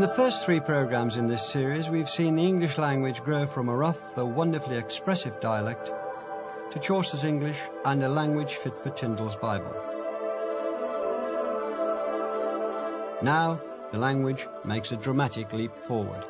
In the first 3 programmes in this series, we've seen the English language grow from a rough, though wonderfully expressive dialect, to Chaucer's English and a language fit for Tyndall's Bible. Now, the language makes a dramatic leap forward.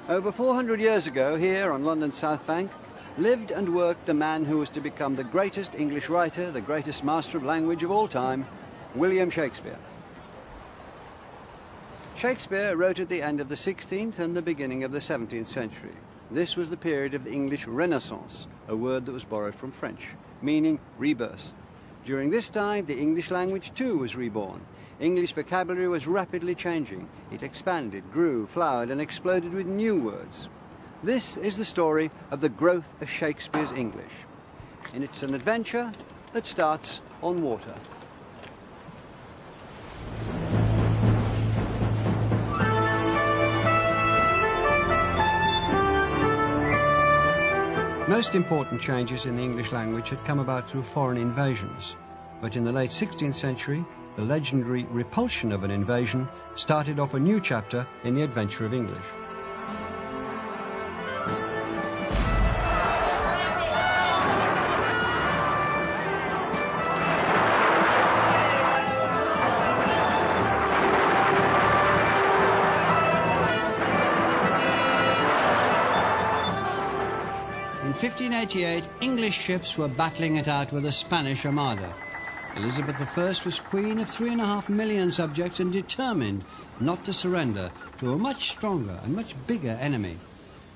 Over 400 years ago, here on London's South Bank, lived and worked the man who was to become the greatest English writer, the greatest master of language of all time, William Shakespeare. Shakespeare wrote at the end of the 16th and the beginning of the 17th century. This was the period of the English Renaissance, a word that was borrowed from French, meaning rebirth. During this time, the English language too was reborn. English vocabulary was rapidly changing. It expanded, grew, flowered, and exploded with new words. This is the story of the growth of Shakespeare's English. And it's an adventure that starts on water. Most important changes in the English language had come about through foreign invasions. But in the late 16th century, the legendary repulsion of an invasion started off a new chapter in the adventure of English. In 1588, English ships were battling it out with the Spanish Armada. Elizabeth I was queen of 3.5 million subjects and determined not to surrender to a much stronger and much bigger enemy.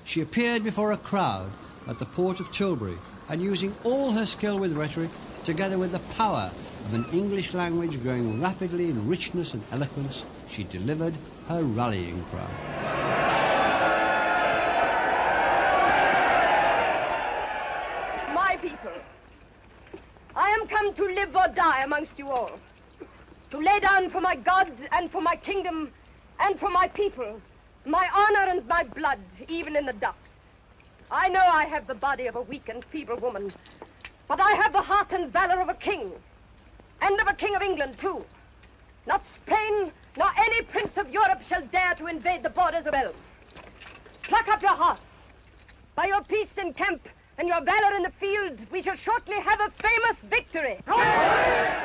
She appeared before a crowd at the port of Tilbury and, using all her skill with rhetoric, together with the power of an English language growing rapidly in richness and eloquence, she delivered her rallying cry. My people, I am come to live or die amongst you all, to lay down for my God and for my kingdom and for my people, my honor and my blood, even in the dust. I know I have the body of a weak and feeble woman, but I have the heart and valor of a king, and of a king of England, too. Not Spain, nor any prince of Europe shall dare to invade the borders of realm. Pluck up your hearts. By your peace in camp and your valor in the field, we shall shortly have a famous victory.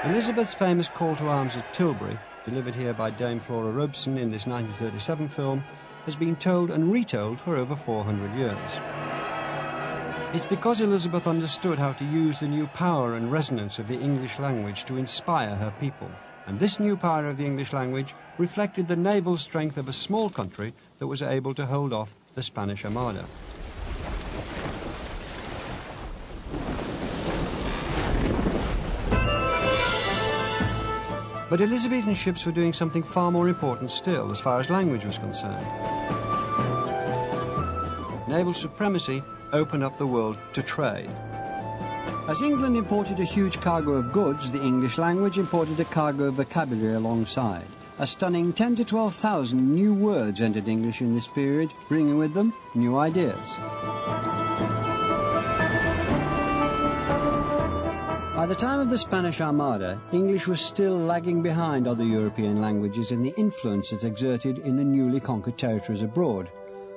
Elizabeth's famous call to arms at Tilbury, delivered here by Dame Flora Robeson in this 1937 film, has been told and retold for over 400 years. It's because Elizabeth understood how to use the new power and resonance of the English language to inspire her people. And this new power of the English language reflected the naval strength of a small country that was able to hold off the Spanish Armada. But Elizabethan ships were doing something far more important still as far as language was concerned. Naval supremacy opened up the world to trade. As England imported a huge cargo of goods, the English language imported a cargo of vocabulary alongside. A stunning 10,000 to 12,000 new words entered English in this period, bringing with them new ideas. By the time of the Spanish Armada, English was still lagging behind other European languages in the influence it exerted in the newly conquered territories abroad.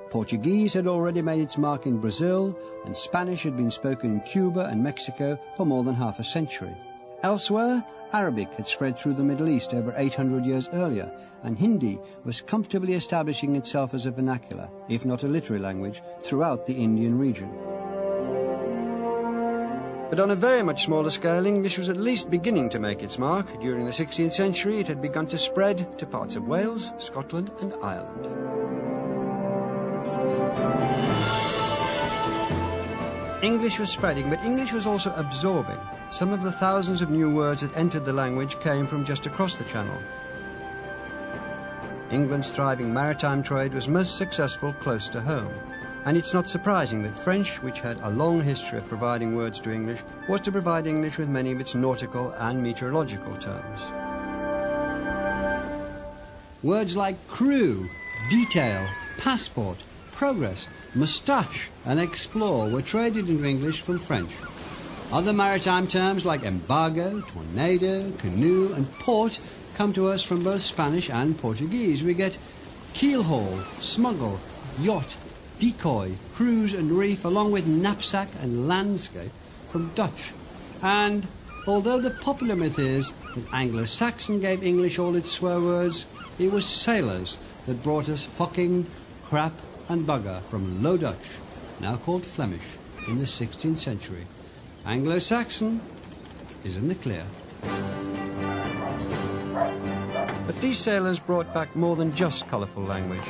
Portuguese had already made its mark in Brazil, and Spanish had been spoken in Cuba and Mexico for more than half a century. Elsewhere, Arabic had spread through the Middle East over 800 years earlier, and Hindi was comfortably establishing itself as a vernacular, if not a literary language, throughout the Indian region. But on a very much smaller scale, English was at least beginning to make its mark. During the 16th century, it had begun to spread to parts of Wales, Scotland and Ireland. English was spreading, but English was also absorbing. Some of the thousands of new words that entered the language came from just across the Channel. England's thriving maritime trade was most successful close to home. And it's not surprising that French, which had a long history of providing words to English, was to provide English with many of its nautical and meteorological terms. Words like crew, detail, passport, progress, moustache and explore were traded into English from French. Other maritime terms like embargo, tornado, canoe and port come to us from both Spanish and Portuguese. We get keelhaul, smuggle, yacht, decoy, cruise and reef, along with knapsack and landscape from Dutch. And although the popular myth is that Anglo-Saxon gave English all its swear words, it was sailors that brought us fokkinge, krappe and bugger from Low Dutch, now called Flemish, in the 16th century. Anglo-Saxon is in the clear. But these sailors brought back more than just colourful language.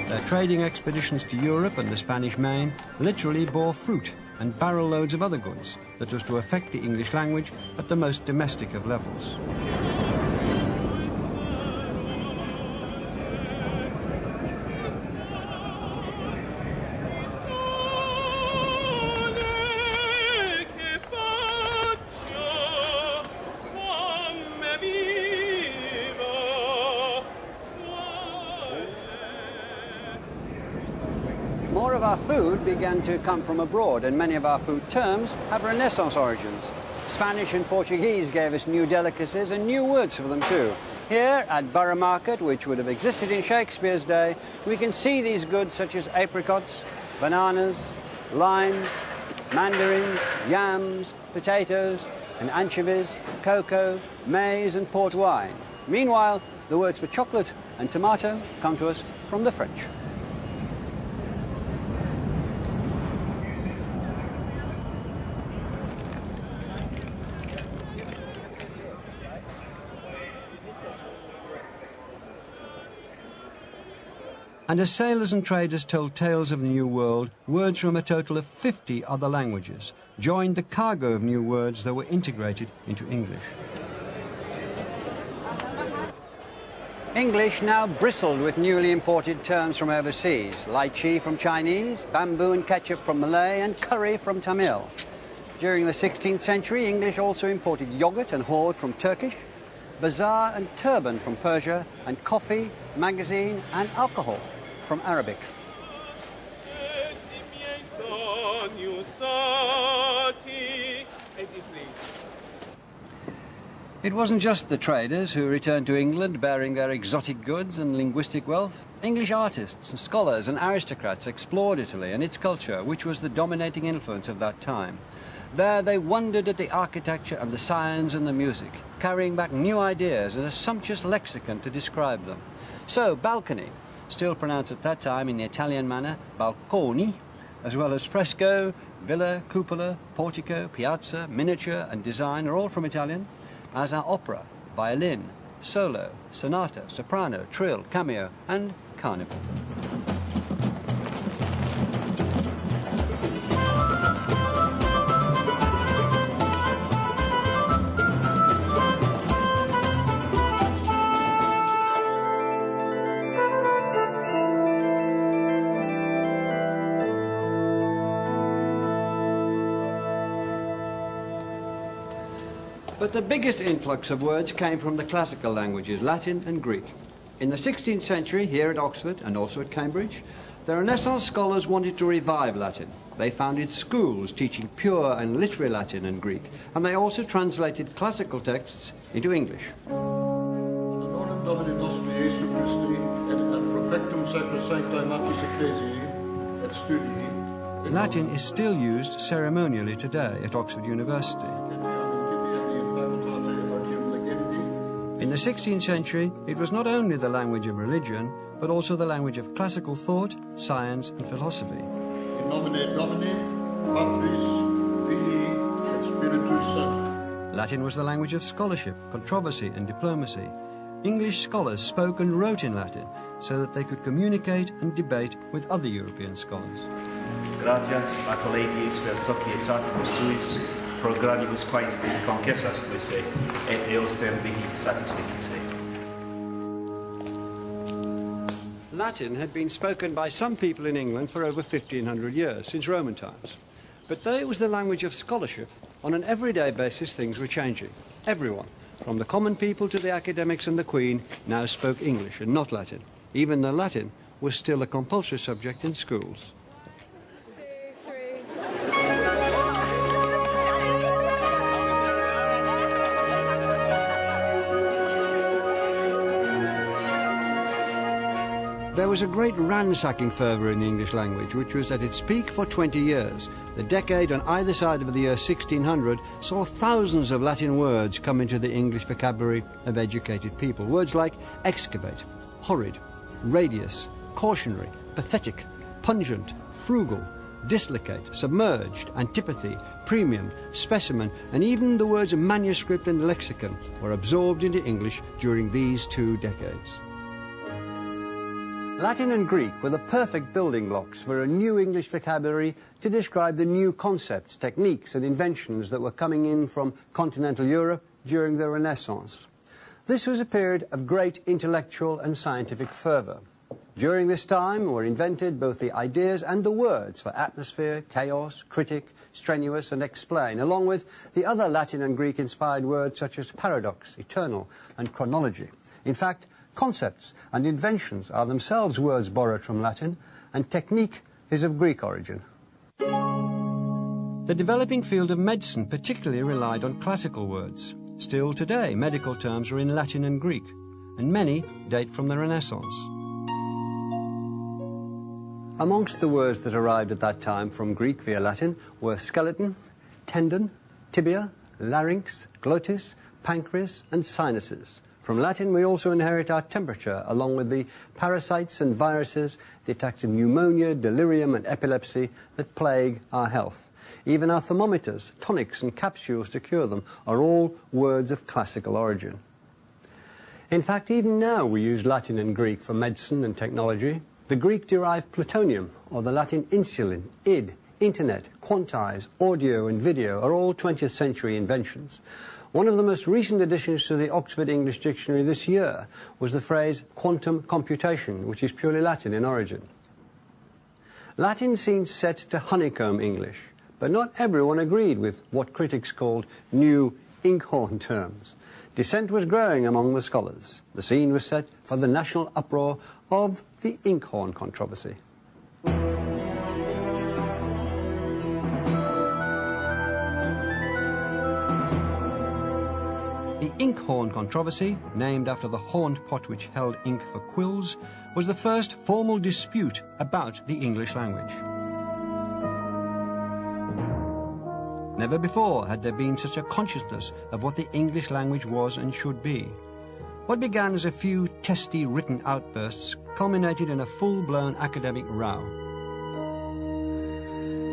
Their trading expeditions to Europe and the Spanish Main literally bore fruit and barrel loads of other goods that was to affect the English language at the most domestic of levels. More of our food began to come from abroad, and many of our food terms have Renaissance origins. Spanish and Portuguese gave us new delicacies and new words for them too. Here at Borough Market, which would have existed in Shakespeare's day, we can see these goods such as apricots, bananas, limes, mandarins, yams, potatoes and anchovies, cocoa, maize and port wine. Meanwhile, the words for chocolate and tomato come to us from the French. And as sailors and traders told tales of the New World, words from a total of 50 other languages joined the cargo of new words that were integrated into English. English now bristled with newly imported terms from overseas: lychee from Chinese, bamboo and ketchup from Malay, and curry from Tamil. During the 16th century, English also imported yogurt and horrid from Turkish, bazaar and turban from Persia, and coffee, magazine and alcohol from Arabic. It wasn't just the traders who returned to England bearing their exotic goods and linguistic wealth. English artists and scholars and aristocrats explored Italy and its culture, which was the dominating influence of that time. There they wondered at the architecture and the science and the music, carrying back new ideas and a sumptuous lexicon to describe them. So, balcony, still pronounced at that time in the Italian manner, balconi, as well as fresco, villa, cupola, portico, piazza, miniature and design are all from Italian, as are opera, violin, solo, sonata, soprano, trill, cameo and carnival. But the biggest influx of words came from the classical languages, Latin and Greek. In the 16th century, here at Oxford and also at Cambridge, the Renaissance scholars wanted to revive Latin. They founded schools teaching pure and literary Latin and Greek, and they also translated classical texts into English. Latin is still used ceremonially today at Oxford University. In the 16th century, it was not only the language of religion, but also the language of classical thought, science and philosophy. In nomine Domini, Patris, Filii et Spiritus Sancti. Latin was the language of scholarship, controversy and diplomacy. English scholars spoke and wrote in Latin so that they could communicate and debate with other European scholars. Gratias a collegiis vel societatis suis pro gradibus quaesitis concessas tuisse et eostem mihi satisficis. Latin had been spoken by some people in England for over 1500 years, since Roman times. But though it was the language of scholarship, on an everyday basis things were changing. Everyone, from the common people to the academics and the Queen, now spoke English and not Latin, even though Latin was still a compulsory subject in schools. There was a great ransacking fervour in the English language, which was at its peak for 20 years. The decade on either side of the year 1600 saw thousands of Latin words come into the English vocabulary of educated people. Words like excavate, horrid, radius, cautionary, pathetic, pungent, frugal, dislocate, submerged, antipathy, premium, specimen, and even the words manuscript and lexicon were absorbed into English during these 2 decades. Latin and Greek were the perfect building blocks for a new English vocabulary to describe the new concepts, techniques and inventions that were coming in from continental Europe during the Renaissance. This was a period of great intellectual and scientific fervour. During this time were invented both the ideas and the words for atmosphere, chaos, critic, strenuous and explain, along with the other Latin and Greek-inspired words such as paradox, eternal and chronology. In fact, concepts and inventions are themselves words borrowed from Latin, and technique is of Greek origin. The developing field of medicine particularly relied on classical words. Still today, medical terms are in Latin and Greek, and many date from the Renaissance. Amongst the words that arrived at that time from Greek via Latin were skeleton, tendon, tibia, larynx, glottis, pancreas, and sinuses. From Latin, we also inherit our temperature, along with the parasites and viruses, the attacks of pneumonia, delirium, and epilepsy that plague our health. Even our thermometers, tonics, and capsules to cure them are all words of classical origin. In fact, even now we use Latin and Greek for medicine and technology. The Greek-derived plutonium, or the Latin insulin, id, internet, quantize, audio, and video are all 20th century inventions. One of the most recent additions to the Oxford English Dictionary this year was the phrase quantum computation, which is purely Latin in origin. Latin seemed set to honeycomb English, but not everyone agreed with what critics called new Inkhorn terms. Dissent was growing among the scholars. The scene was set for the national uproar of the Inkhorn Controversy. The Inkhorn Controversy, named after the horned pot which held ink for quills, was the first formal dispute about the English language. Never before had there been such a consciousness of what the English language was and should be. What began as a few testy written outbursts culminated in a full-blown academic row.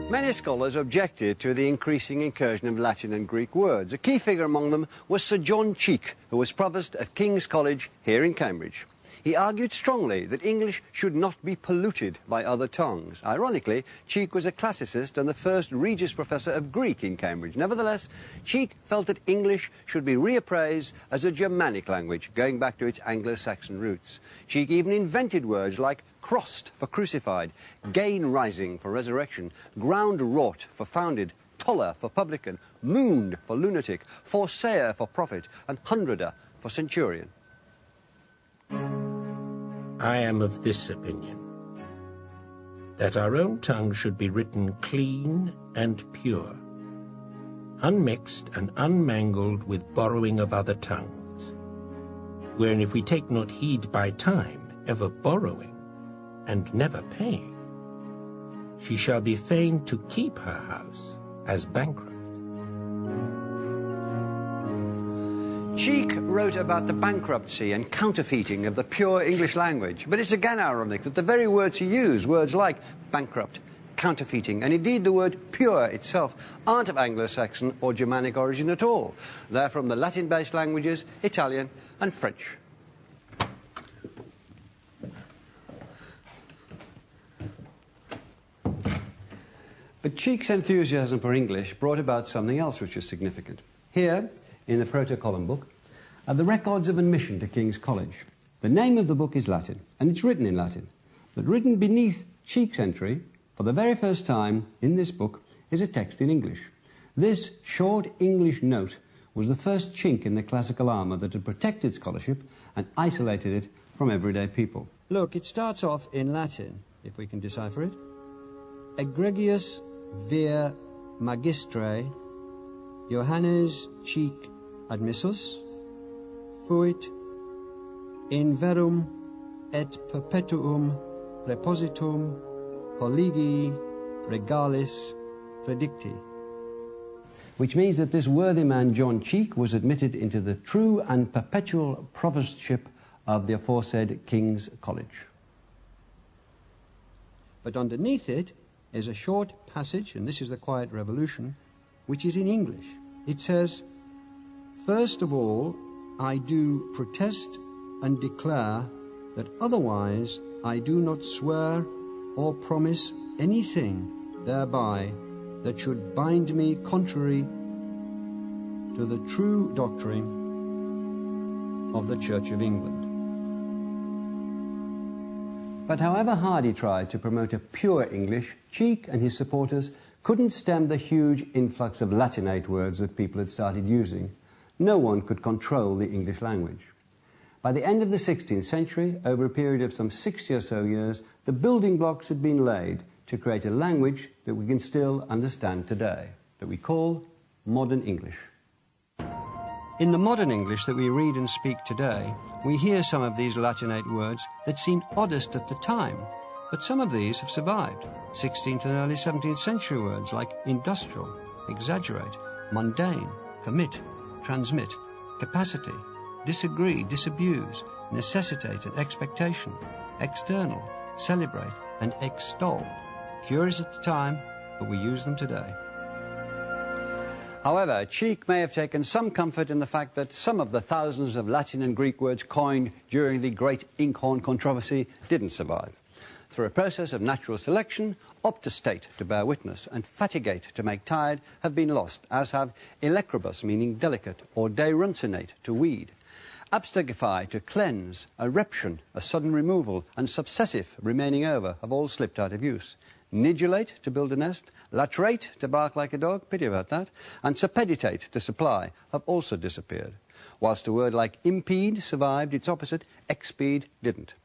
Many scholars objected to the increasing incursion of Latin and Greek words. A key figure among them was Sir John Cheke, who was Provost at King's College here in Cambridge. He argued strongly that English should not be polluted by other tongues. Ironically, Cheke was a classicist and the first Regius Professor of Greek in Cambridge. Nevertheless, Cheke felt that English should be reappraised as a Germanic language, going back to its Anglo-Saxon roots. Cheke even invented words like crossed for crucified, gain rising for resurrection, ground wrought for founded, toller for publican, mooned for lunatic, forsayer for prophet, and hundreder for centurion. I am of this opinion, that our own tongue should be written clean and pure, unmixed and unmangled with borrowing of other tongues, wherein if we take not heed by time, ever borrowing, and never paying, she shall be fain to keep her house as bankrupt. Cheke wrote about the bankruptcy and counterfeiting of the pure English language, but it's again ironic that the very words he used, words like bankrupt, counterfeiting, and indeed the word pure itself, aren't of Anglo-Saxon or Germanic origin at all. They're from the Latin-based languages, Italian and French. But Cheke's enthusiasm for English brought about something else which is significant. Here, in the Proto-Column book, are the records of admission to King's College. The name of the book is Latin, and it's written in Latin. But written beneath Cheke's entry, for the very first time in this book, is a text in English. This short English note was the first chink in the classical armour that had protected scholarship and isolated it from everyday people. Look, it starts off in Latin, if we can decipher it. Egregius vir magistre Johannes Cheke admissus fuit in verum et perpetuum prepositum collegi regalis predicti. Which means that this worthy man, John Cheke, was admitted into the true and perpetual provostship of the aforesaid King's College. But underneath it is a short passage, and this is the Quiet Revolution, which is in English. It says, "First of all, I do protest and declare that otherwise I do not swear or promise anything thereby that should bind me contrary to the true doctrine of the Church of England." But however hard he tried to promote a pure English, Cheke and his supporters couldn't stem the huge influx of Latinate words that people had started using. No one could control the English language. By the end of the 16th century, over a period of some 60 or so years, the building blocks had been laid to create a language that we can still understand today, that we call modern English. In the modern English that we read and speak today, we hear some of these Latinate words that seemed oddest at the time, but some of these have survived. 16th and early 17th century words like industrial, exaggerate, mundane, permit, transmit, capacity, disagree, disabuse, necessitate and expectation, external, celebrate and extol. Curious at the time, but we use them today. However, Cheke may have taken some comfort in the fact that some of the thousands of Latin and Greek words coined during the great Inkhorn Controversy didn't survive. Through a process of natural selection, optostate to bear witness and fatigate to make tired have been lost, as have electrobus, meaning delicate, or deruncinate, to weed. Abstergify, to cleanse, eruption, a sudden removal, and subsessive, remaining over, have all slipped out of use. Nidulate, to build a nest, latrate, to bark like a dog, pity about that, and suppeditate, to supply, have also disappeared. Whilst a word like impede survived, its opposite, expede, didn't.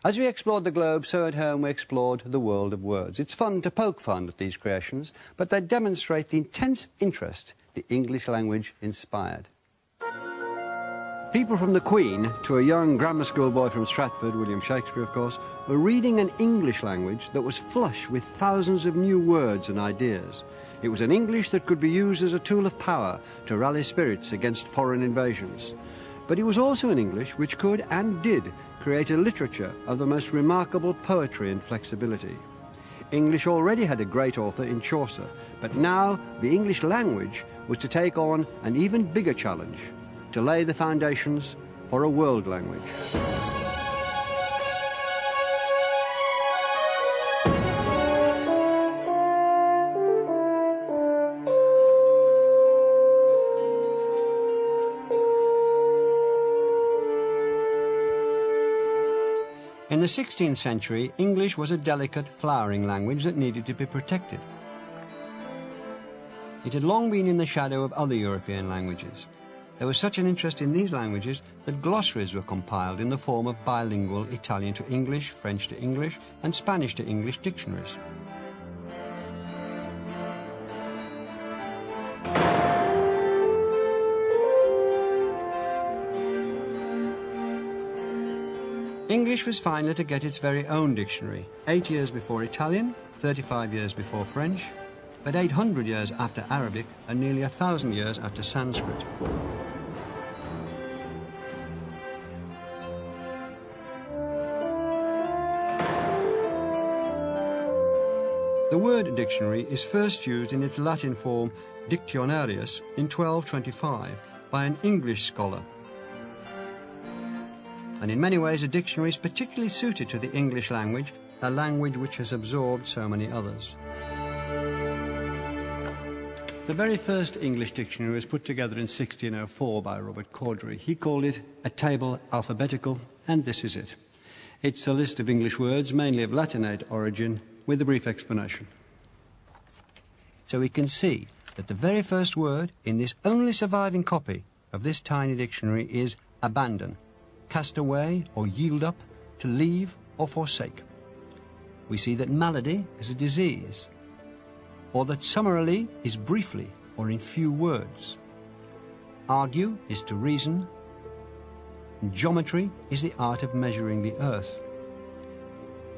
As we explored the globe, so at home we explored the world of words. It's fun to poke fun at these creations, but they demonstrate the intense interest the English language inspired. People from the Queen to a young grammar school boy from Stratford, William Shakespeare of course, were reading an English language that was flush with thousands of new words and ideas. It was an English that could be used as a tool of power to rally spirits against foreign invasions. But it was also an English which could and did create a literature of the most remarkable poetry and flexibility. English already had a great author in Chaucer, but now the English language was to take on an even bigger challenge, to lay the foundations for a world language. In the 16th century, English was a delicate, flowering language that needed to be protected. It had long been in the shadow of other European languages. There was such an interest in these languages that glossaries were compiled in the form of bilingual Italian to English, French to English, and Spanish to English dictionaries. English was finally to get its very own dictionary, 8 years before Italian, 35 years before French, but 800 years after Arabic and nearly 1,000 years after Sanskrit. The word dictionary is first used in its Latin form Dictionarius in 1225 by an English scholar. And in many ways a dictionary is particularly suited to the English language, a language which has absorbed so many others. The very first English dictionary was put together in 1604 by Robert Cordery. He called it a table alphabetical, and this is it. It's a list of English words, mainly of Latinate origin, with a brief explanation. So we can see that the very first word in this only surviving copy of this tiny dictionary is abandon, cast away or yield up, to leave or forsake. We see that malady is a disease, or that summarily is briefly or in few words. Argue is to reason, and geometry is the art of measuring the earth.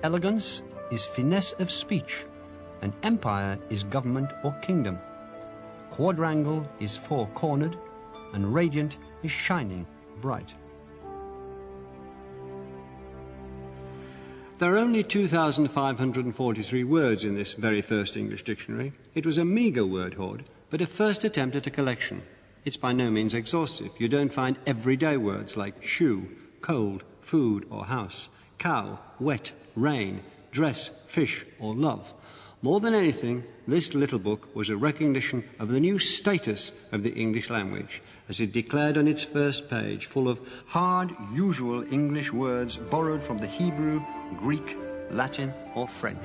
Elegance is finesse of speech, and empire is government or kingdom. Quadrangle is four-cornered, and radiant is shining bright. There are only 2,543 words in this very first English dictionary. It was a meagre word hoard, but a first attempt at a collection. It's by no means exhaustive. You don't find everyday words like shoe, cold, food or house, cow, wet, rain, dress, fish or love. More than anything, this little book was a recognition of the new status of the English language, as it declared on its first page, full of hard, usual English words borrowed from the Hebrew, Greek, Latin or French.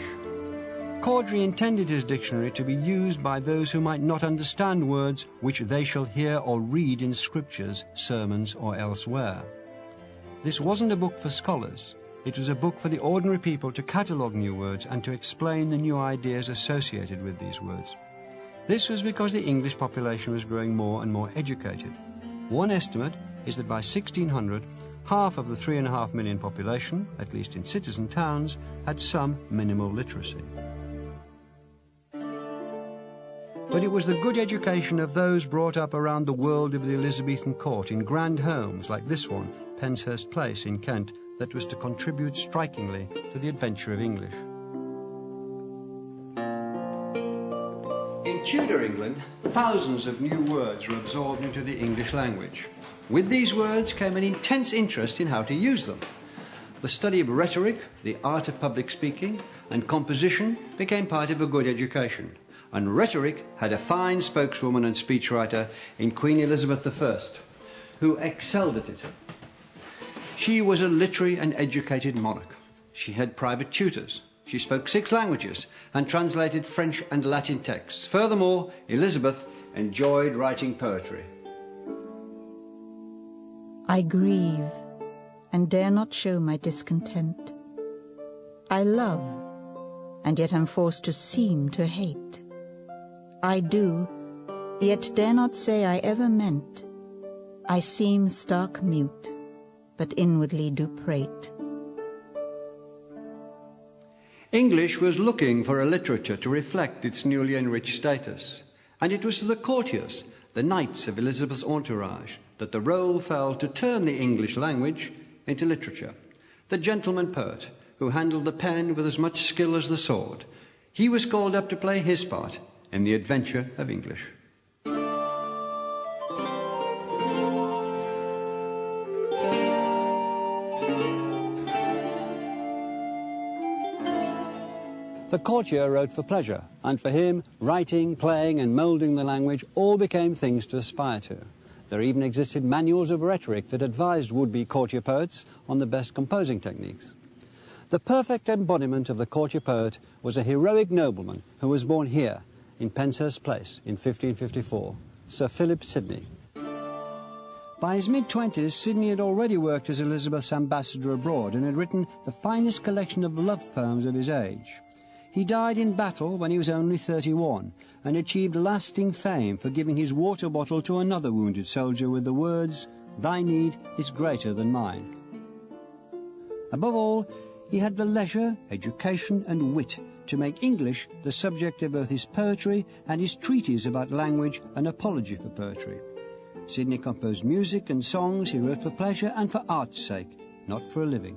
Cordery intended his dictionary to be used by those who might not understand words which they shall hear or read in scriptures, sermons or elsewhere. This wasn't a book for scholars. It was a book for the ordinary people to catalogue new words and to explain the new ideas associated with these words. This was because the English population was growing more and more educated. One estimate is that by 1600, half of the 3.5 million population, at least in citizen towns, had some minimal literacy. But it was the good education of those brought up around the world of the Elizabethan court in grand homes like this one, Penshurst Place in Kent, that was to contribute strikingly to the adventure of English. In Tudor England, thousands of new words were absorbed into the English language. With these words came an intense interest in how to use them. The study of rhetoric, the art of public speaking, and composition became part of a good education. And rhetoric had a fine spokeswoman and speechwriter in Queen Elizabeth I, who excelled at it. She was a literary and educated monarch. She had private tutors. She spoke 6 languages and translated French and Latin texts. Furthermore, Elizabeth enjoyed writing poetry. I grieve and dare not show my discontent. I love, and yet am forced to seem to hate. I do, yet dare not say I ever meant. I seem stark mute, but inwardly do prate. English was looking for a literature to reflect its newly enriched status, and it was to the courtiers, the knights of Elizabeth's entourage, that the role fell to turn the English language into literature. The gentleman poet, who handled the pen with as much skill as the sword, he was called up to play his part in the adventure of English. The courtier wrote for pleasure, and for him, writing, playing and moulding the language all became things to aspire to. There even existed manuals of rhetoric that advised would-be courtier poets on the best composing techniques. The perfect embodiment of the courtier poet was a heroic nobleman who was born here, in Penshurst Place, in 1554, Sir Philip Sidney. By his mid-20s, Sidney had already worked as Elizabeth's ambassador abroad and had written the finest collection of love poems of his age. He died in battle when he was only 31 and achieved lasting fame for giving his water bottle to another wounded soldier with the words, "Thy need is greater than mine." Above all, he had the leisure, education and wit to make English the subject of both his poetry and his treatise about language, An Apology for Poetry. Sidney composed music and songs he wrote for pleasure and for art's sake, not for a living.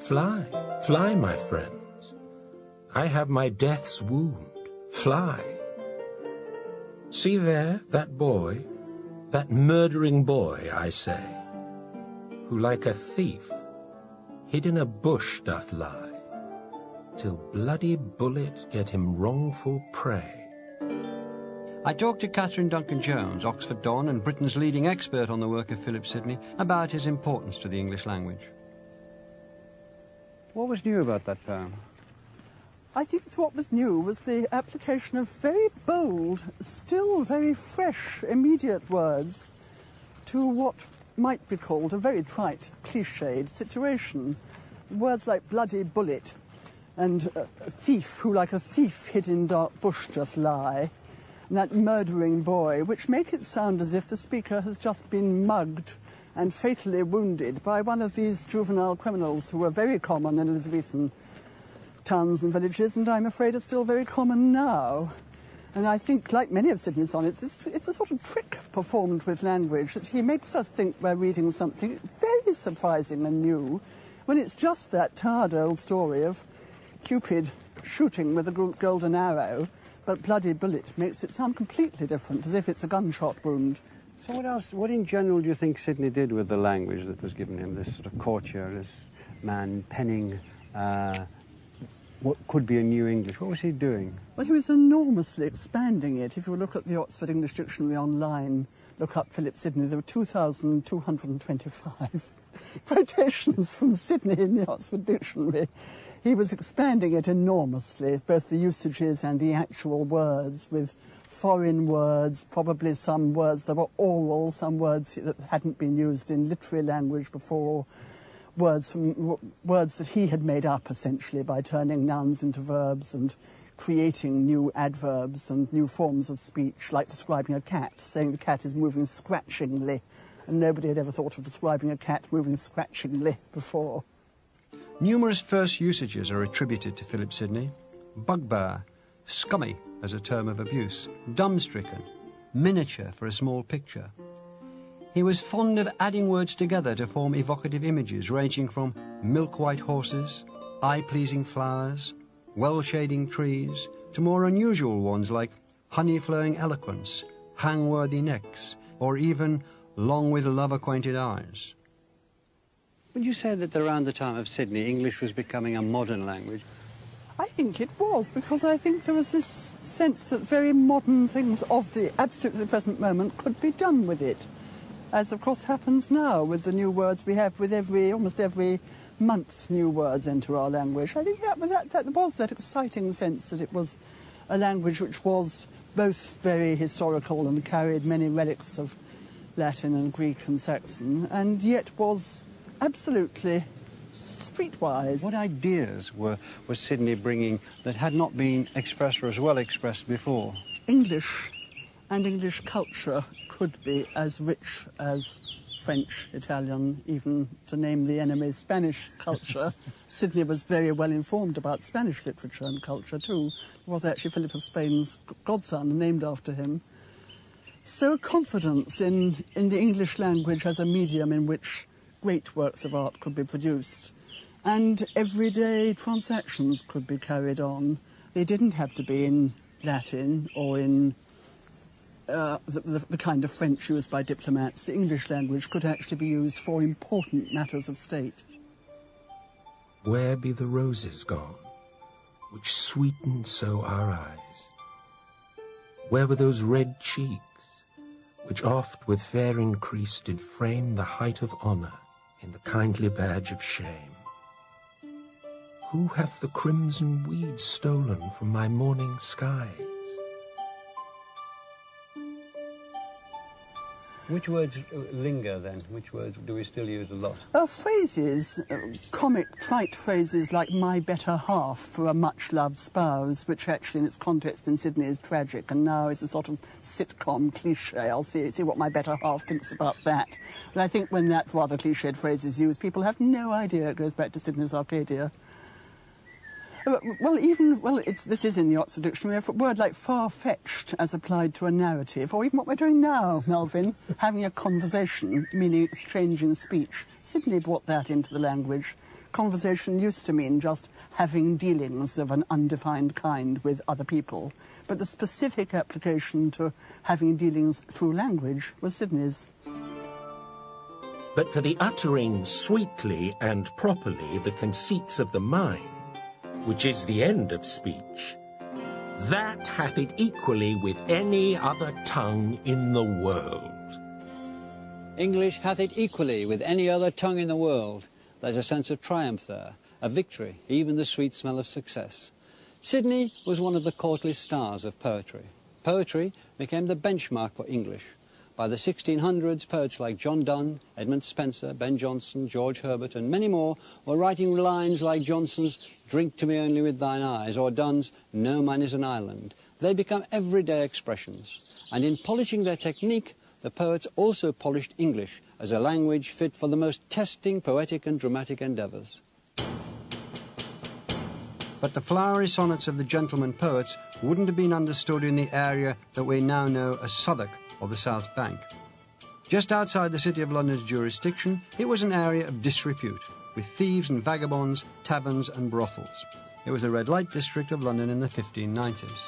Fly, fly, my friends. I have my death's wound. Fly. See there, that boy, that murdering boy, I say, who like a thief, hid in a bush doth lie. till bloody bullet get him wrongful prey. I talked to Catherine Duncan-Jones, Oxford Don and Britain's leading expert on the work of Philip Sidney, about his importance to the English language. What was new about that poem? I think what was new was the application of very bold, still very fresh, immediate words to what might be called a very trite, cliched situation. Words like bloody bullet and thief, who like a thief hid in dark bush doth lie, and that murdering boy, which make it sound as if the speaker has just been mugged and fatally wounded by one of these juvenile criminals who were very common in Elizabethan towns and villages, and I'm afraid are still very common now. And I think, like many of Sidney's sonnets, it's a sort of trick performed with language that he makes us think we're reading something very surprising and new, when it's just that tired old story of Cupid shooting with a golden arrow, but bloody bullet makes it sound completely different, as if it's a gunshot wound. So what in general do you think Sidney did with the language that was given him, this sort of courtier, this man penning what could be a new English? What was he doing? Well, he was enormously expanding it. If you look at the Oxford English Dictionary online, look up Philip Sidney, there were 2,225 quotations from Sidney in the Oxford Dictionary. He was expanding it enormously, both the usages and the actual words, with foreign words, probably some words that were oral, some words that hadn't been used in literary language before, words that he had made up, essentially, by turning nouns into verbs and creating new adverbs and new forms of speech, like describing a cat, saying the cat is moving scratchingly, and nobody had ever thought of describing a cat moving scratchingly before. Numerous first usages are attributed to Philip Sidney. Bugbear, scummy as a term of abuse, dumb-stricken, miniature for a small picture. He was fond of adding words together to form evocative images ranging from milk-white horses, eye-pleasing flowers, well-shading trees, to more unusual ones like honey-flowing eloquence, hang-worthy necks, or even long with love-acquainted eyes. Would you say that around the time of Sidney, English was becoming a modern language? I think it was, because I think there was this sense that very modern things of the absolutely present moment could be done with it, as of course happens now with the new words we have with almost every month new words enter our language. I think that was that exciting sense that it was a language which was both very historical and carried many relics of Latin and Greek and Saxon, and yet was absolutely streetwise. What ideas was Sidney bringing that had not been expressed or as well expressed before? English and English culture could be as rich as French, Italian, even to name the enemy, Spanish culture. Sidney was very well informed about Spanish literature and culture too. It was actually Philip of Spain's godson, named after him. So confidence in the English language as a medium in which great works of art could be produced, and everyday transactions could be carried on. They didn't have to be in Latin or in the kind of French used by diplomats. The English language could actually be used for important matters of state. Where be the roses gone, which sweeten so our eyes? Where were those red cheeks, which oft with fair increase did frame the height of honour in the kindly badge of shame? Who hath the crimson weed stolen from my morning skies? Which words linger then? Which words do we still use a lot? Phrases, comic, trite phrases like my better half for a much-loved spouse, which actually in its context in Sidney is tragic and now is a sort of sitcom cliche. I'll see what my better half thinks about that. But I think when that rather cliched phrase is used, people have no idea it goes back to Sidney's Arcadia. This is in the Oxford Dictionary, a word like far-fetched as applied to a narrative, or even what we're doing now, Melvin, having a conversation, meaning exchanging speech. Sidney brought that into the language. Conversation used to mean just having dealings of an undefined kind with other people, but the specific application to having dealings through language was Sidney's. But for the uttering sweetly and properly the conceits of the mind, which is the end of speech, that hath it equally with any other tongue in the world. English hath it equally with any other tongue in the world. There's a sense of triumph there, a victory, even the sweet smell of success. Sydney was one of the courtly stars of poetry. Poetry became the benchmark for English. By the 1600s, poets like John Donne, Edmund Spenser, Ben Jonson, George Herbert and many more were writing lines like Johnson's "Drink to me only with thine eyes" or Donne's "No man is an island." They become everyday expressions. And in polishing their technique, the poets also polished English as a language fit for the most testing poetic and dramatic endeavours. But the flowery sonnets of the gentleman poets wouldn't have been understood in the area that we now know as Southwark or the South Bank. Just outside the City of London's jurisdiction, it was an area of disrepute, with thieves and vagabonds, taverns and brothels. It was the red light district of London in the 1590s.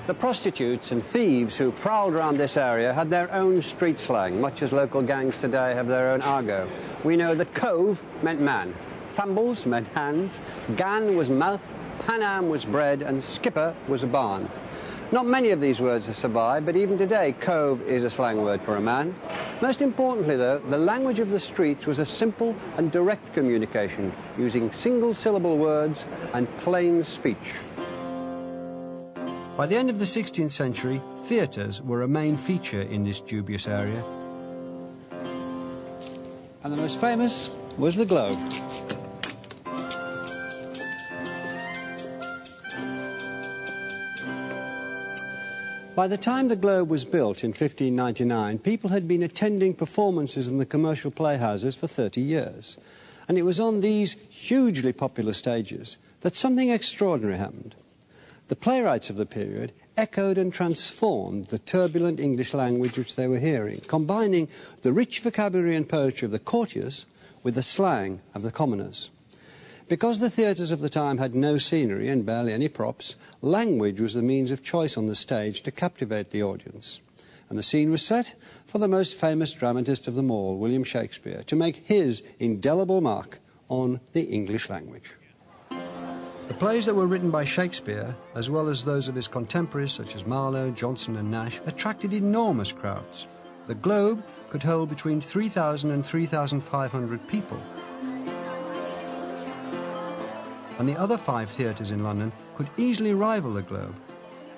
The prostitutes and thieves who prowled around this area had their own street slang, much as local gangs today have their own argot. We know that cove meant man, fumbles meant hands, gan was mouth, panam was bread, and skipper was a barn. Not many of these words have survived, but even today, cove is a slang word for a man. Most importantly, though, the language of the streets was a simple and direct communication, using single-syllable words and plain speech. By the end of the 16th century, theatres were a main feature in this dubious area. And the most famous was the Globe. By the time the Globe was built in 1599, people had been attending performances in the commercial playhouses for 30 years. And it was on these hugely popular stages that something extraordinary happened. The playwrights of the period echoed and transformed the turbulent English language which they were hearing, combining the rich vocabulary and poetry of the courtiers with the slang of the commoners. Because the theatres of the time had no scenery and barely any props, language was the means of choice on the stage to captivate the audience. And the scene was set for the most famous dramatist of them all, William Shakespeare, to make his indelible mark on the English language. The plays that were written by Shakespeare, as well as those of his contemporaries such as Marlowe, Johnson and Nash, attracted enormous crowds. The Globe could hold between 3,000 and 3,500 people. And the other 5 theatres in London could easily rival the Globe.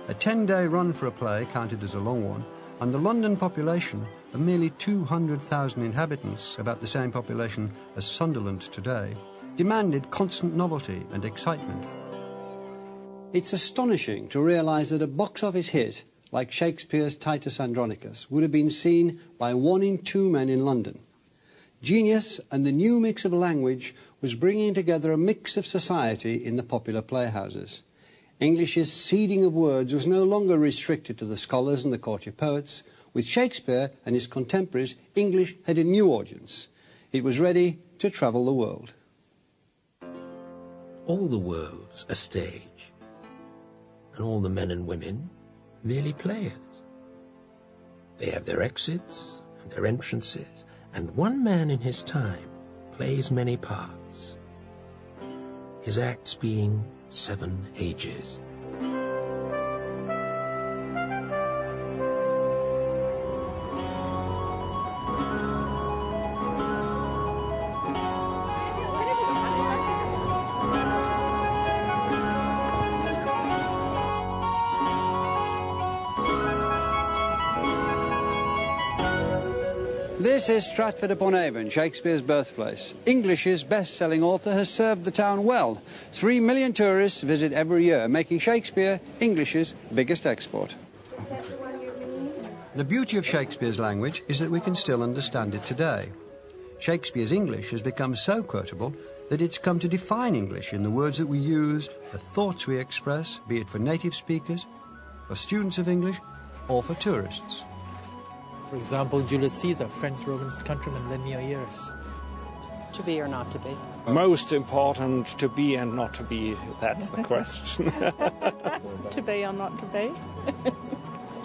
A 10-day run for a play counted as a long one, and the London population of merely 200,000 inhabitants, about the same population as Sunderland today, demanded constant novelty and excitement. It's astonishing to realise that a box office hit like Shakespeare's Titus Andronicus would have been seen by 1 in 2 men in London. Genius and the new mix of language was bringing together a mix of society in the popular playhouses. English's seeding of words was no longer restricted to the scholars and the courtier poets. With Shakespeare and his contemporaries, English had a new audience. It was ready to travel the world. All the world's a stage, and all the men and women merely players. They have their exits and their entrances, and one man in his time plays many parts, his acts being 7 ages. This is Stratford-upon-Avon, Shakespeare's birthplace. English's best-selling author has served the town well. 3 million tourists visit every year, making Shakespeare English's biggest export. The beauty of Shakespeare's language is that we can still understand it today. Shakespeare's English has become so quotable that it's come to define English in the words that we use, the thoughts we express, be it for native speakers, for students of English, or for tourists. For example, Julius Caesar, friends, Romans, countrymen, lend me your ears. To be or not to be? Most important, to be and not to be, that's the question. To be or not to be?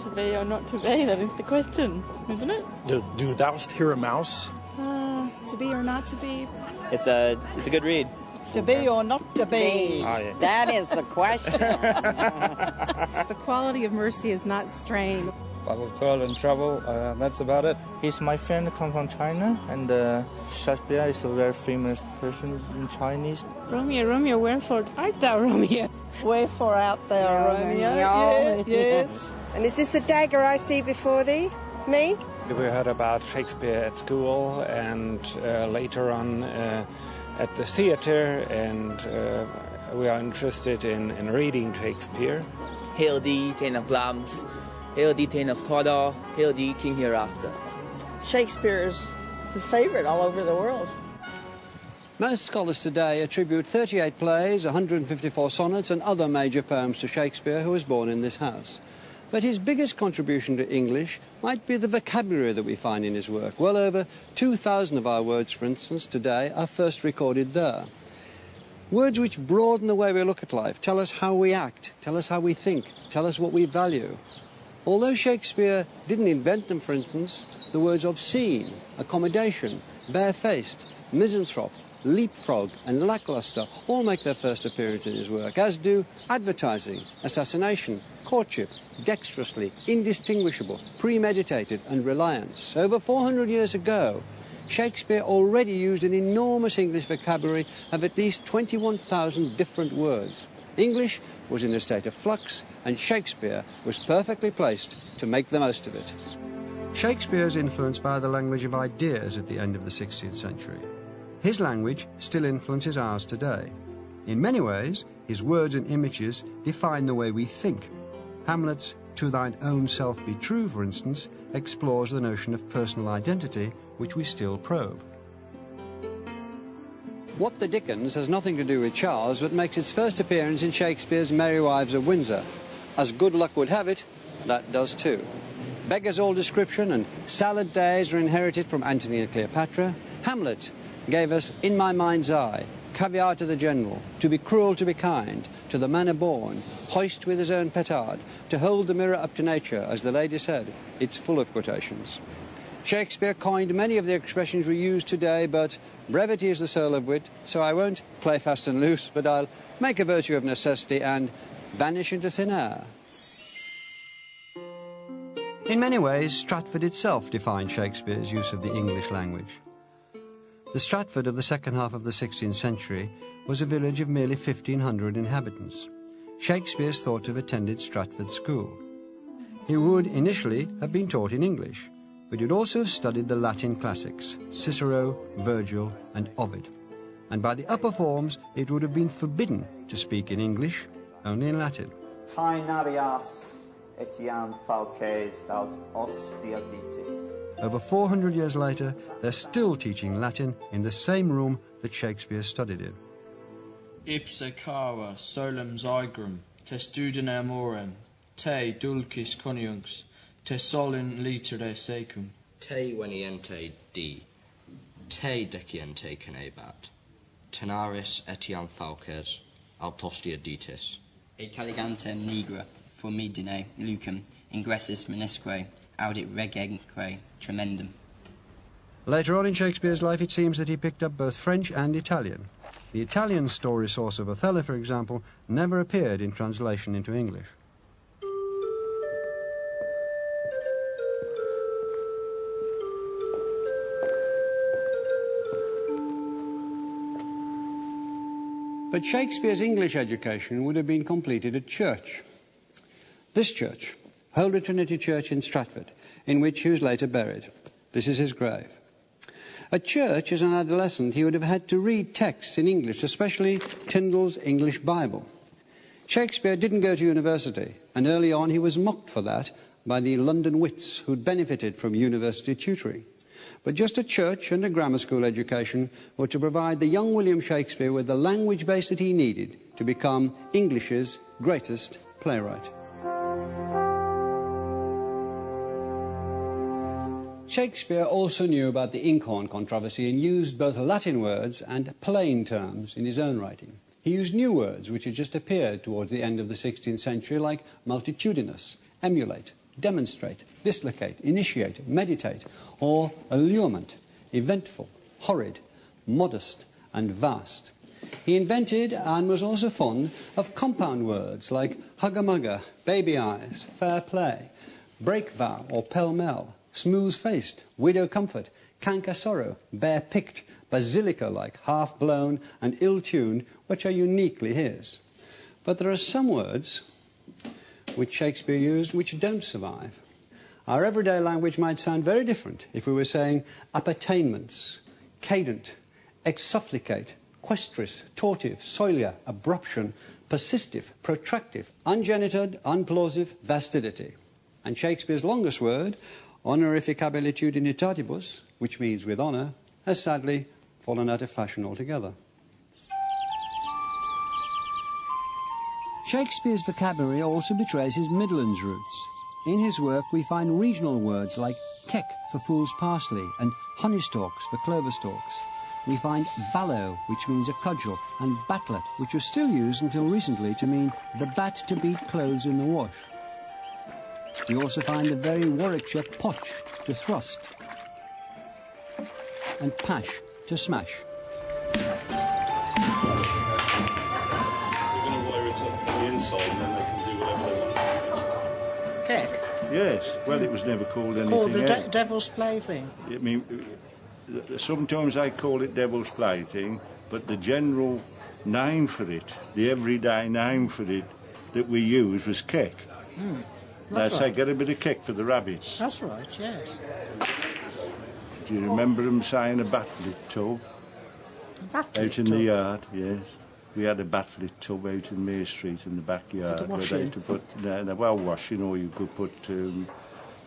To be or not to be, that is the question, isn't it? Do thou hear a mouse? To be or not to be? It's a good read. To be or not to be? Oh, yeah. That is the question. The quality of mercy is not strain. A lot of toil and trouble, that's about it. He's my friend, come from China, and Shakespeare is a very famous person in Chinese. Romeo, Romeo, wherefore art thou, Romeo? Wherefore art thou, Romeo? Yes. And is this the dagger I see before thee? Me? We heard about Shakespeare at school and later on at the theatre, and we are interested in reading Shakespeare. Hail thee, Ten of Lambs. Hail thee, Ten of Cawdor. Hail thee, King Hereafter. Shakespeare is the favourite all over the world. Most scholars today attribute 38 plays, 154 sonnets and other major poems to Shakespeare, who was born in this house. But his biggest contribution to English might be the vocabulary that we find in his work. Well over 2,000 of our words, for instance, today are first recorded there. Words which broaden the way we look at life, tell us how we act, tell us how we think, tell us what we value. Although Shakespeare didn't invent them, for instance, the words obscene, accommodation, barefaced, misanthrope, leapfrog and lacklustre all make their first appearance in his work, as do advertising, assassination, courtship, dexterously, indistinguishable, premeditated and reliance. Over 400 years ago, Shakespeare already used an enormous English vocabulary of at least 21,000 different words. English was in a state of flux, and Shakespeare was perfectly placed to make the most of it. Shakespeare is influenced by the language of ideas at the end of the 16th century. His language still influences ours today. In many ways, his words and images define the way we think. Hamlet's "To thine own self be true," for instance, explores the notion of personal identity, which we still probe. What the Dickens has nothing to do with Charles, but makes its first appearance in Shakespeare's Merry Wives of Windsor. As good luck would have it, that does too. Beggars all description and salad days are inherited from Antony and Cleopatra. Hamlet gave us In My Mind's Eye, Caviar to the General, To be Cruel, to be Kind, To the Manor Born, Hoist with his own petard, To hold the mirror up to nature, as the lady said. It's full of quotations. Shakespeare coined many of the expressions we use today, but brevity is the soul of wit, so I won't play fast and loose, but I'll make a virtue of necessity and vanish into thin air. In many ways, Stratford itself defined Shakespeare's use of the English language. The Stratford of the second half of the 16th century was a village of merely 1,500 inhabitants. Shakespeare's thought to have attended Stratford School. He would initially have been taught in English, but he'd also have studied the Latin classics, Cicero, Virgil and Ovid. And by the upper forms, it would have been forbidden to speak in English, only in Latin. Tainarias etiam falces aut ostia ditis. Over 400 years later, they're still teaching Latin in the same room that Shakespeare studied in. Ipse cara solem zygrum, te studine amorem, te dulcis coniunx, te solin litere secum. Te veniente di, te deciente canebat, tenaris etiam falces, aut ostia ditis. E caligantem nigra, formidine lucum, ingressus menisque, audit regenque tremendum. Later on in Shakespeare's life, it seems that he picked up both French and Italian. The Italian story source of Othello, for example, never appeared in translation into English. But Shakespeare's English education would have been completed at church. This church, Holy Trinity Church in Stratford, in which he was later buried. This is his grave. At church, as an adolescent, he would have had to read texts in English, especially Tyndall's English Bible. Shakespeare didn't go to university, and early on he was mocked for that by the London wits who'd benefited from university tutoring. But just a church and a grammar school education were to provide the young William Shakespeare with the language base that he needed to become English's greatest playwright. Shakespeare also knew about the Inkhorn Controversy and used both Latin words and plain terms in his own writing. He used new words which had just appeared towards the end of the 16th century, like multitudinous, emulate, demonstrate, dislocate, initiate, meditate, or allurement, eventful, horrid, modest and vast. He invented and was also fond of compound words like hugger-mugger, baby eyes, fair play, break vow or pell-mell, smooth-faced, widow comfort, canker sorrow, bare-picked, basilica like half-blown and ill-tuned, which are uniquely his. But there are some words which Shakespeare used which don't survive. Our everyday language might sound very different if we were saying appertainments, cadent, exsufflicate, questris, tortive, solia, abruption, persistive, protractive, ungenitored, unplausive, vastidity. And Shakespeare's longest word, honorificabilitudinitatibus, which means with honour, has sadly fallen out of fashion altogether. Shakespeare's vocabulary also betrays his Midlands roots. In his work we find regional words like keck for fool's parsley and honeystalks for clover stalks. We find ballow, which means a cudgel, and batlet, which was still used until recently to mean the bat to beat clothes in the wash. We also find the very Warwickshire potch, to thrust, and pash, to smash. Keck? Yes, well, it was never called anything Called the else. devil's plaything. I mean, sometimes they call it devil's plaything, but the general name for it, the everyday name for it that we used was keck. They say, get a bit of keck for the rabbits. That's right, yes. Do you remember them saying a batlet tub? Out in the yard, yes. We had a batlet tub out in Mayor Street in the backyard. For the washing? Where they to put, well, washing, or you could put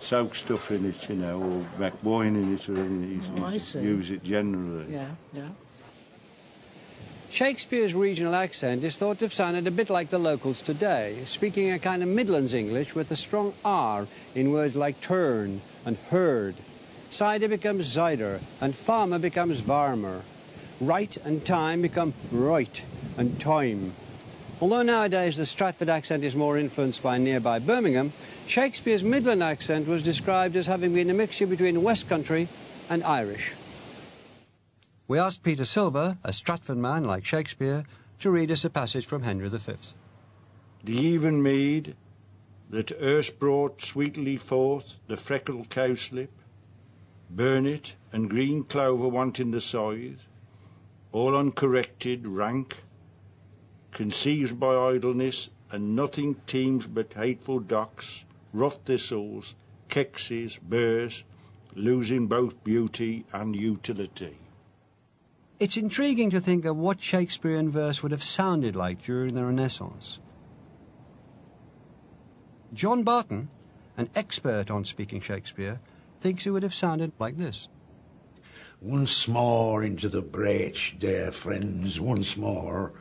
soak stuff in it, you know, or make wine in it, or anything. I see. Use it generally. Yeah, yeah. Shakespeare's regional accent is thought to have sounded a bit like the locals today, speaking a kind of Midlands English with a strong R in words like turn and herd. Cider becomes cider, and farmer becomes varmer. Right and time become right and time. Although nowadays the Stratford accent is more influenced by nearby Birmingham, Shakespeare's Midland accent was described as having been a mixture between West Country and Irish. We asked Peter Silver, a Stratford man like Shakespeare, to read us a passage from Henry V. The even mead that erst brought sweetly forth the freckled cowslip, burnet and green clover wanting the scythe, all uncorrected, rank, conceived by idleness, and nothing teems but hateful docks, rough thistles, kexes, burrs, losing both beauty and utility. It's intriguing to think of what Shakespearean verse would have sounded like during the Renaissance. John Barton, an expert on speaking Shakespeare, thinks it would have sounded like this. Once more into the breach, dear friends, once more,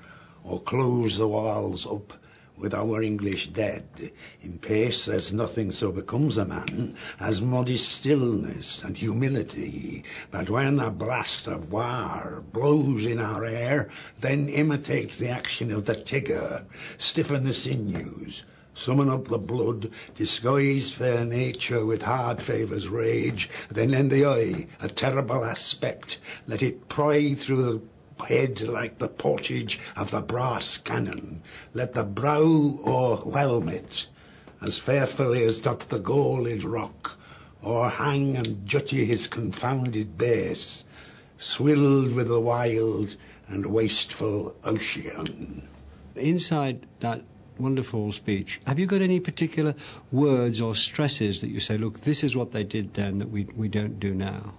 or close the walls up with our English dead. In pace there's nothing so becomes a man as modest stillness and humility. But when the blast of war blows in our air, then imitate the action of the tigger, stiffen the sinews, summon up the blood, disguise fair nature with hard favour's rage, then lend the eye a terrible aspect, let it pry through the head like the portage of the brass cannon, let the brow o'erwhelm it, as fearfully as doth the gold rock, or hang and jutty his confounded base, swilled with the wild and wasteful ocean. Inside that wonderful speech, have you got any particular words or stresses that you say, look, this is what they did then that we don't do now?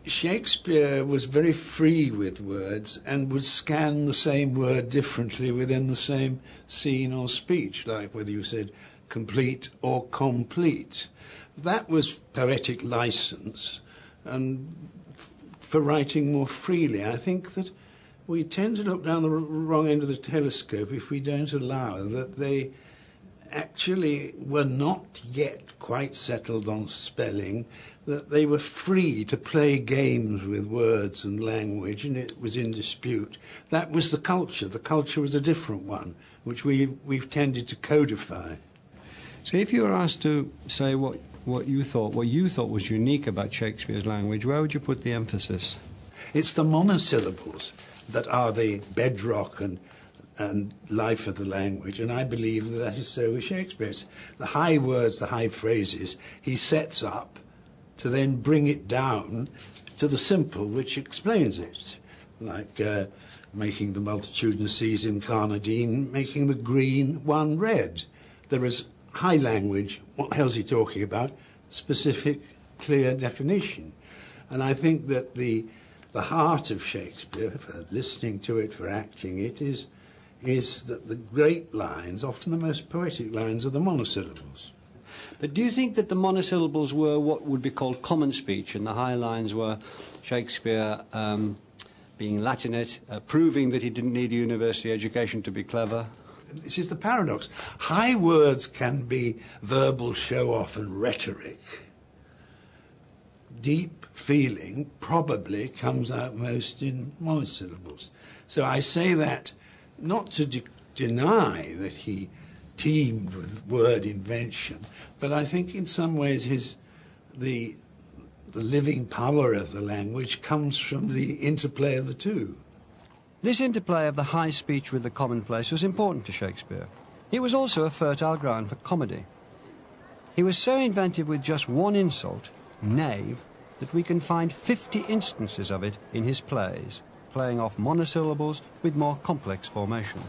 Shakespeare was very free with words and would scan the same word differently within the same scene or speech, like whether you said complete or complete. That was poetic license and for writing more freely. I think that we tend to look down the wrong end of the telescope if we don't allow that they actually were not yet quite settled on spelling, that they were free to play games with words and language, and it was in dispute. That was the culture. The culture was a different one, which we've tended to codify. So if you were asked to say what you thought was unique about Shakespeare's language, where would you put the emphasis? It's the monosyllables that are the bedrock and life of the language, and I believe that is so with Shakespeare. It's the high words, the high phrases, he sets up to then bring it down to the simple which explains it, like making the multitudinous seas in Carnadine, making the green one red. There is high language, what the hell's he talking about? Specific, clear definition. And I think that the heart of Shakespeare, for listening to it, for acting it, is that the great lines, often the most poetic lines, are the monosyllables. But do you think that the monosyllables were what would be called common speech, and the high lines were Shakespeare being Latinate, proving that he didn't need a university education to be clever? This is the paradox. High words can be verbal show-off and rhetoric. Deep feeling probably comes out most in monosyllables. So I say that not to deny that he teemed with word invention, but I think in some ways the living power of the language comes from the interplay of the two. This interplay of the high speech with the commonplace was important to Shakespeare. It was also a fertile ground for comedy. He was so inventive with just one insult, knave, that we can find 50 instances of it in his plays, playing off monosyllables with more complex formations.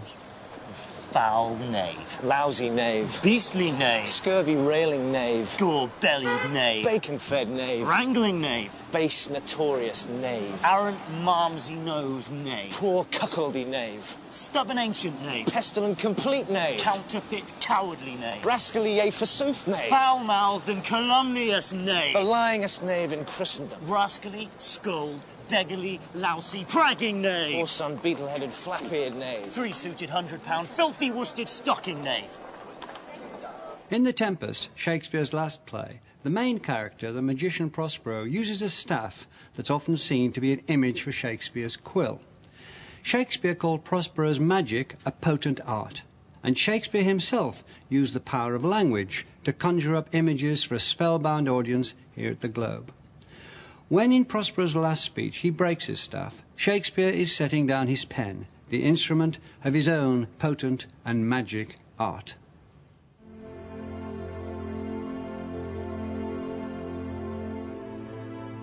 Foul knave. Lousy knave. Beastly knave. Scurvy railing knave. Gore-bellied knave. Bacon-fed knave. Wrangling knave. Base notorious knave. Arrant malmsy nose knave. Poor cuckoldy knave. Stubborn ancient knave. Pestilent complete knave. Counterfeit cowardly knave. Rascally yea forsooth knave. Foul-mouthed and calumnious knave. The lyingest knave in Christendom. Rascally, scold, beggarly, lousy, pragging knave. Or some beetle-headed, flat-eared knave. Three-suited, £100, filthy worsted stocking knave. In The Tempest, Shakespeare's last play, the main character, the magician Prospero, uses a staff that's often seen to be an image for Shakespeare's quill. Shakespeare called Prospero's magic a potent art, and Shakespeare himself used the power of language to conjure up images for a spellbound audience here at the Globe. When in Prospero's last speech he breaks his staff, Shakespeare is setting down his pen, the instrument of his own potent and magic art.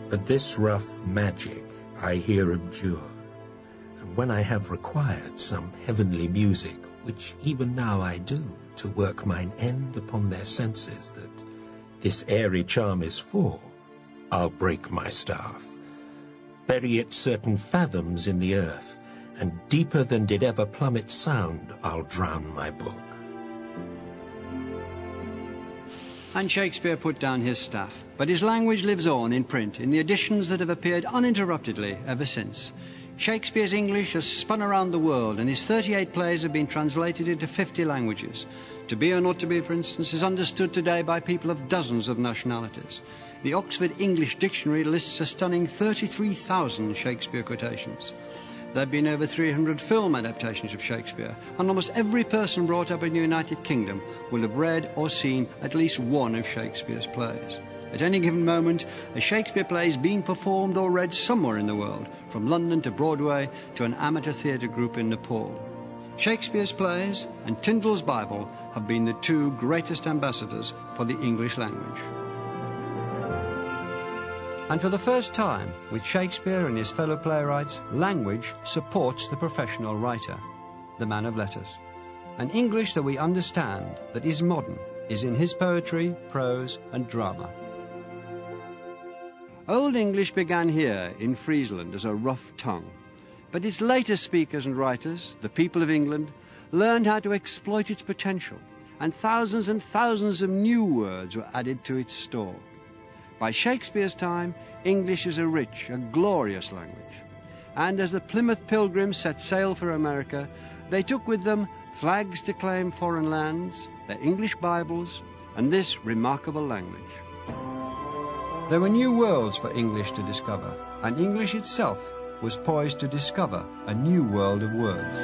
But this rough magic I here abjure, and when I have required some heavenly music, which even now I do, to work mine end upon their senses that this airy charm is for, I'll break my staff, bury it certain fathoms in the earth, and deeper than did ever plummet sound, I'll drown my book. And Shakespeare put down his staff, but his language lives on in print in the editions that have appeared uninterruptedly ever since. Shakespeare's English has spun around the world, and his 38 plays have been translated into 50 languages. To Be or Not to Be, for instance, is understood today by people of dozens of nationalities. The Oxford English Dictionary lists a stunning 33,000 Shakespeare quotations. There have been over 300 film adaptations of Shakespeare, and almost every person brought up in the United Kingdom will have read or seen at least one of Shakespeare's plays. At any given moment, a Shakespeare play is being performed or read somewhere in the world, from London to Broadway to an amateur theatre group in Nepal. Shakespeare's plays and Tyndall's Bible have been the two greatest ambassadors for the English language. And for the first time, with Shakespeare and his fellow playwrights, language supports the professional writer, the man of letters. An English that we understand, that is modern, is in his poetry, prose and drama. Old English began here in Friesland as a rough tongue, but its later speakers and writers, the people of England, learned how to exploit its potential, and thousands of new words were added to its store. By Shakespeare's time, English is a rich, a glorious language. And as the Plymouth Pilgrims set sail for America, they took with them flags to claim foreign lands, their English Bibles, and this remarkable language. There were new worlds for English to discover, and English itself was poised to discover a new world of words.